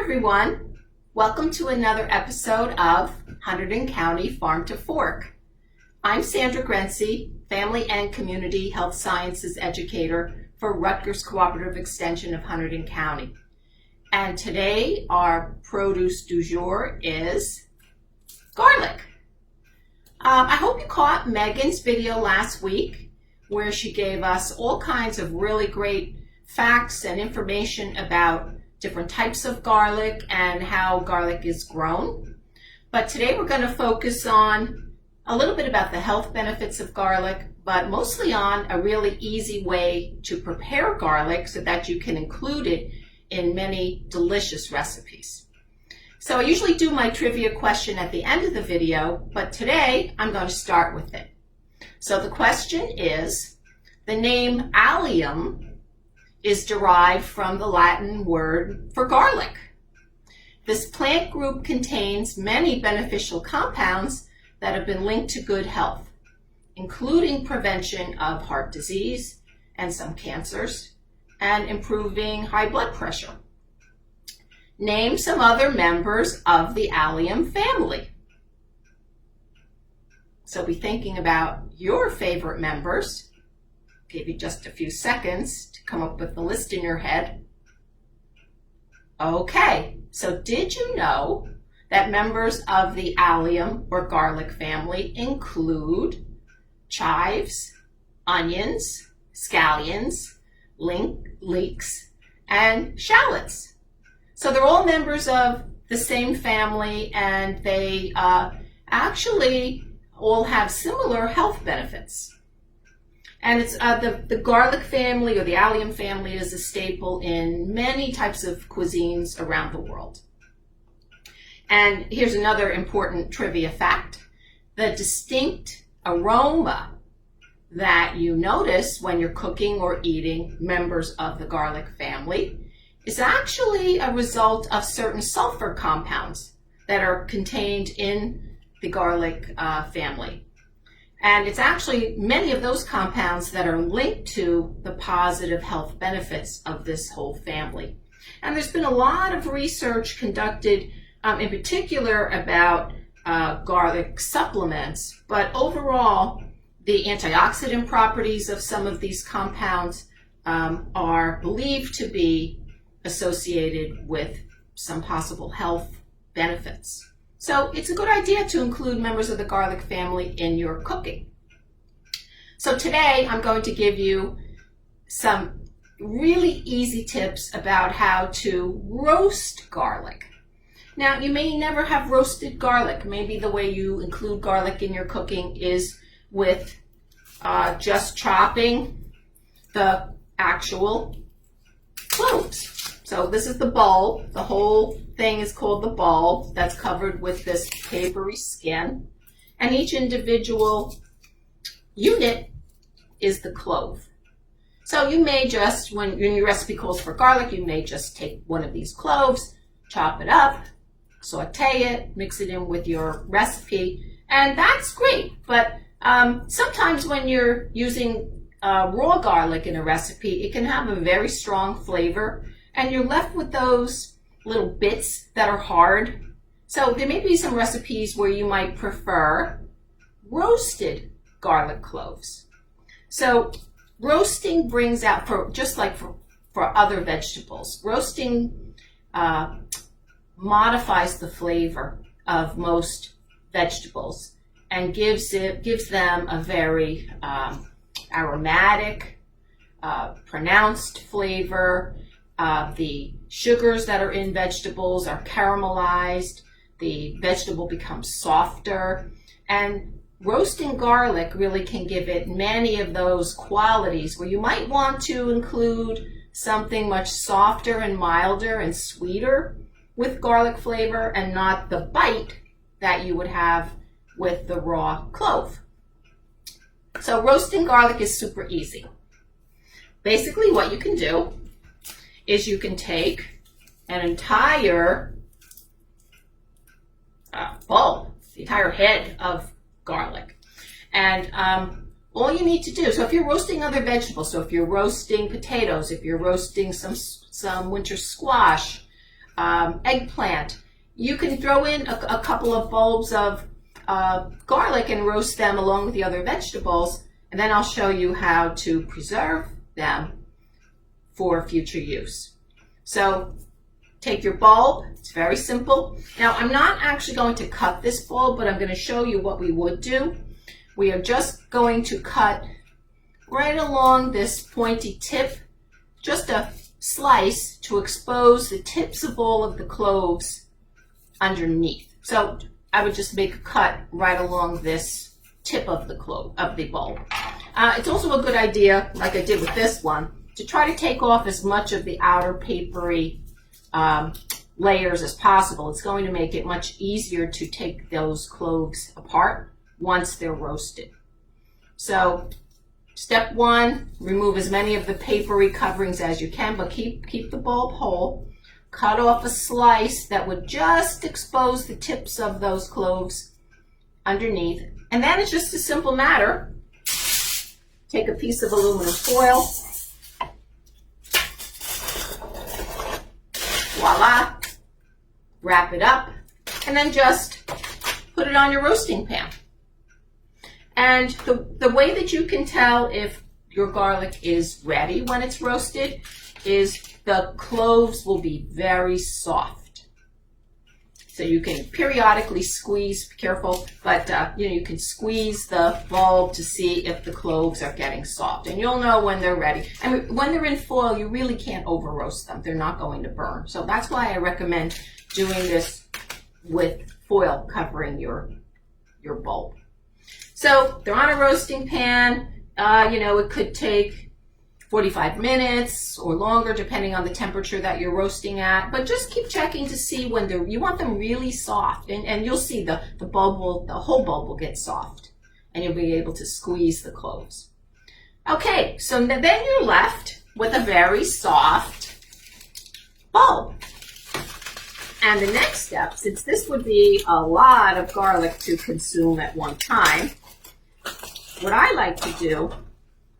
everyone. Welcome to another episode of Hunterdon County Farm to Fork. I'm Sandra, Family and Community Health Sciences Educator for Rutgers Cooperative Extension of Hunterdon County. And today our produce du jour is garlic. I hope you caught Megan's video last week where she gave us all kinds of really great facts and information about different types of garlic and how garlic is grown. But today we're going to focus on a little bit about the health benefits of garlic, but mostly on a really easy way to prepare garlic so that you can include it in many delicious recipes. So I usually do my trivia question at the end of the video, but today I'm going to start with it. So the question is, the name allium is derived from the Latin word for garlic. This plant group contains many beneficial compounds that have been linked to good health, including prevention of heart disease and some cancers, and improving high blood pressure. Name some other members of the allium family. So be thinking about your favorite members. Give you just a few seconds to come up with the list in your head. Okay, so did you know that members of the allium or garlic family include chives, onions, scallions, leeks, and shallots? So they're all members of the same family, and they actually all have similar health benefits. And it's the garlic family or the allium family is a staple in many types of cuisines around the world. And here's another important trivia fact. The distinct aroma that you notice when you're cooking or eating members of the garlic family is actually a result of certain sulfur compounds that are contained in the garlic family. And it's actually many of those compounds that are linked to the positive health benefits of this whole family. And there's been a lot of research conducted in particular about garlic supplements, but overall the antioxidant properties of some of these compounds are believed to be associated with some possible health benefits. So it's a good idea to include members of the garlic family in your cooking. So today I'm going to give you some really easy tips about how to roast garlic. Now, you may never have roasted garlic. Maybe the way you include garlic in your cooking is with just chopping the actual cloves. So this is the bulb. The whole thing is called the bulb that's covered with this papery skin. And each individual unit is the clove. So you may just, when your recipe calls for garlic, you may just take one of these cloves, chop it up, saute it, mix it in with your recipe, and that's great. But sometimes when you're using raw garlic in a recipe, it can have a very strong flavor, and you're left with those little bits that are hard. So there may be some recipes where you might prefer roasted garlic cloves. So roasting brings out, just like for other vegetables, roasting modifies the flavor of most vegetables and gives them a very aromatic, pronounced flavor. The sugars that are in vegetables are caramelized. The vegetable becomes softer. And roasting garlic really can give it many of those qualities where you might want to include something much softer and milder and sweeter with garlic flavor and not the bite that you would have with the raw clove. So roasting garlic is super easy. Basically what you can do is you can take an entire bulb, the entire head of garlic, and all you need to do, so if you're roasting other vegetables, so if you're roasting potatoes, if you're roasting some winter squash, eggplant. You can throw in a couple of bulbs of garlic and roast them along with the other vegetables, and then I'll show you how to preserve them for future use. So take your bulb. It's very simple. Now, I'm not actually going to cut this bulb, but I'm going to show you what we would do. We are just going to cut right along this pointy tip, just a slice to expose the tips of all of the cloves underneath. So I would just make a cut right along this tip of the bulb. It's also a good idea, like I did with this one, to try to take off as much of the outer papery layers as possible. It's going to make it much easier to take those cloves apart once they're roasted. So step one, remove as many of the papery coverings as you can, but keep the bulb whole. Cut off a slice that would just expose the tips of those cloves underneath. And then it's just a simple matter. Take a piece of aluminum foil. Voila. Wrap it up. And then just put it on your roasting pan. And the way that you can tell if your garlic is ready when it's roasted is the cloves will be very soft. So you can periodically squeeze, be careful, but you can squeeze the bulb to see if the cloves are getting soft. And you'll know when they're ready. And when they're in foil, you really can't over roast them. They're not going to burn. So that's why I recommend doing this with foil covering your bulb. So they're on a roasting pan. It could take 45 minutes or longer depending on the temperature that you're roasting at, but just keep checking to see when you want them really soft, and you'll see the whole bulb will get soft and you'll be able to squeeze the cloves. Okay, so then you're left with a very soft bulb. And the next step, since this would be a lot of garlic to consume at one time, what I like to do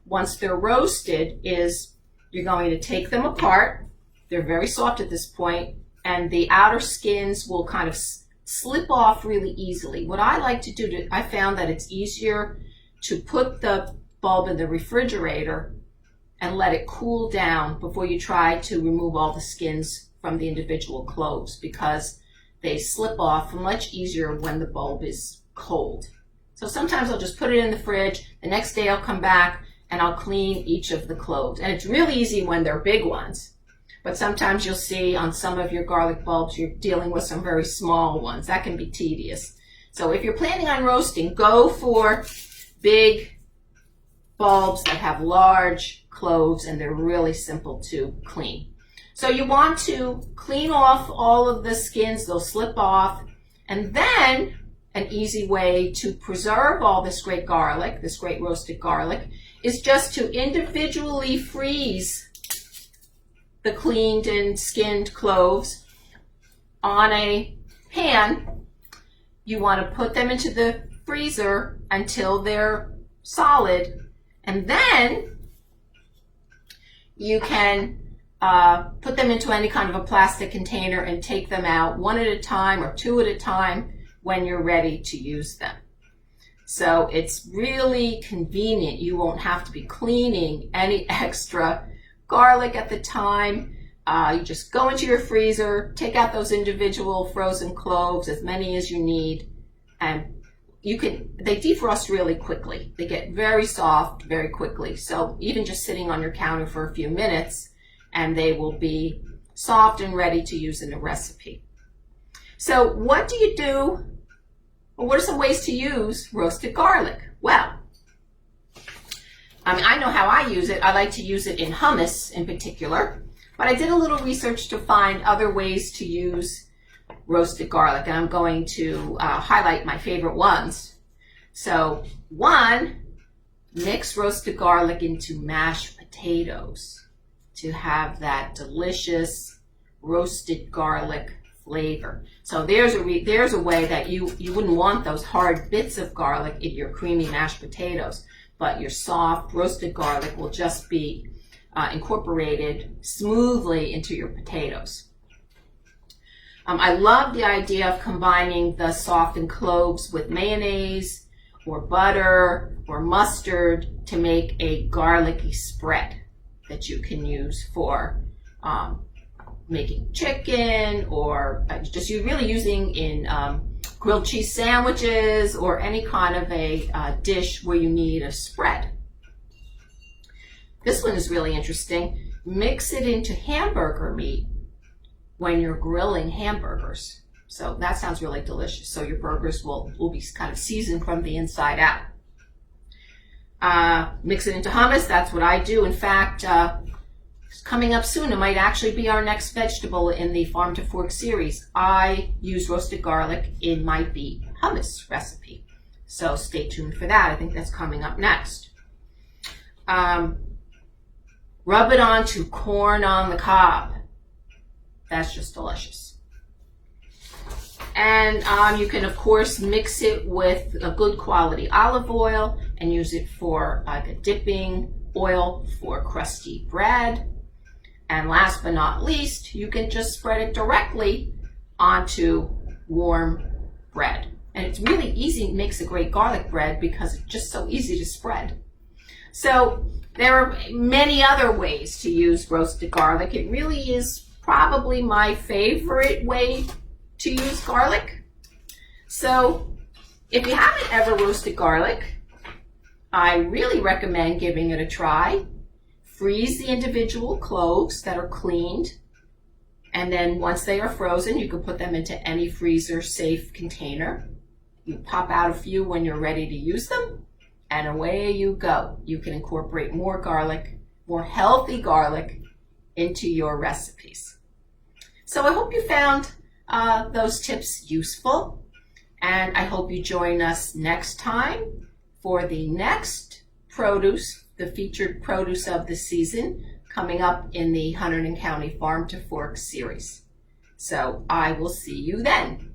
once they're roasted is you're going to take them apart. They're very soft at this point, and the outer skins will kind of slip off really easily. What I like to do, I found that it's easier to put the bulb in the refrigerator and let it cool down before you try to remove all the skins from the individual cloves, because they slip off much easier when the bulb is cold. So sometimes I'll just put it in the fridge. The next day I'll come back and I'll clean each of the cloves. And it's really easy when they're big ones. But sometimes you'll see on some of your garlic bulbs, you're dealing with some very small ones. That can be tedious. So if you're planning on roasting, go for big bulbs that have large cloves and they're really simple to clean. So you want to clean off all of the skins, they'll slip off, and then an easy way to preserve all this great garlic, this great roasted garlic, is just to individually freeze the cleaned and skinned cloves on a pan. You want to put them into the freezer until they're solid, and then you can put them into any kind of a plastic container and take them out one at a time or two at a time when you're ready to use them. So it's really convenient. You won't have to be cleaning any extra garlic at the time. You just go into your freezer, take out those individual frozen cloves, as many as you need, and they defrost really quickly. They get very soft very quickly. So even just sitting on your counter for a few minutes, and they will be soft and ready to use in a recipe. So what do you do? What are some ways to use roasted garlic? Well, I know how I use it. I like to use it in hummus in particular, but I did a little research to find other ways to use roasted garlic, and I'm going to highlight my favorite ones. So one, mix roasted garlic into mashed potatoes to have that delicious roasted garlic flavor. So there's a way that you wouldn't want those hard bits of garlic in your creamy mashed potatoes, but your soft roasted garlic will just be incorporated smoothly into your potatoes. I love the idea of combining the softened cloves with mayonnaise or butter or mustard to make a garlicky spread that you can use for making chicken, or just you're really using in grilled cheese sandwiches or any kind of a dish where you need a spread. This one is really interesting. Mix it into hamburger meat when you're grilling hamburgers. So that sounds really delicious. So your burgers will be kind of seasoned from the inside out. Mix it into hummus. That's what I do. In fact, coming up soon, it might actually be our next vegetable in the Farm to Fork series. I use roasted garlic in my beet hummus recipe. So stay tuned for that. I think that's coming up next. Rub it onto corn on the cob. That's just delicious. And you can, of course, mix it with a good quality olive oil and use it for like a dipping oil for crusty bread. And last but not least, you can just spread it directly onto warm bread. And it's really easy. It makes a great garlic bread because it's just so easy to spread. So there are many other ways to use roasted garlic. It really is probably my favorite way to use garlic. So if you haven't ever roasted garlic, I really recommend giving it a try. Freeze the individual cloves that are cleaned, and then once they are frozen, you can put them into any freezer safe container. You pop out a few when you're ready to use them, and away you go. You can incorporate more garlic, more healthy garlic, into your recipes. So I hope you found those tips useful, and I hope you join us next time for the next produce, the featured produce of the season, coming up in the Hunterdon County Farm to Fork series. So I will see you then.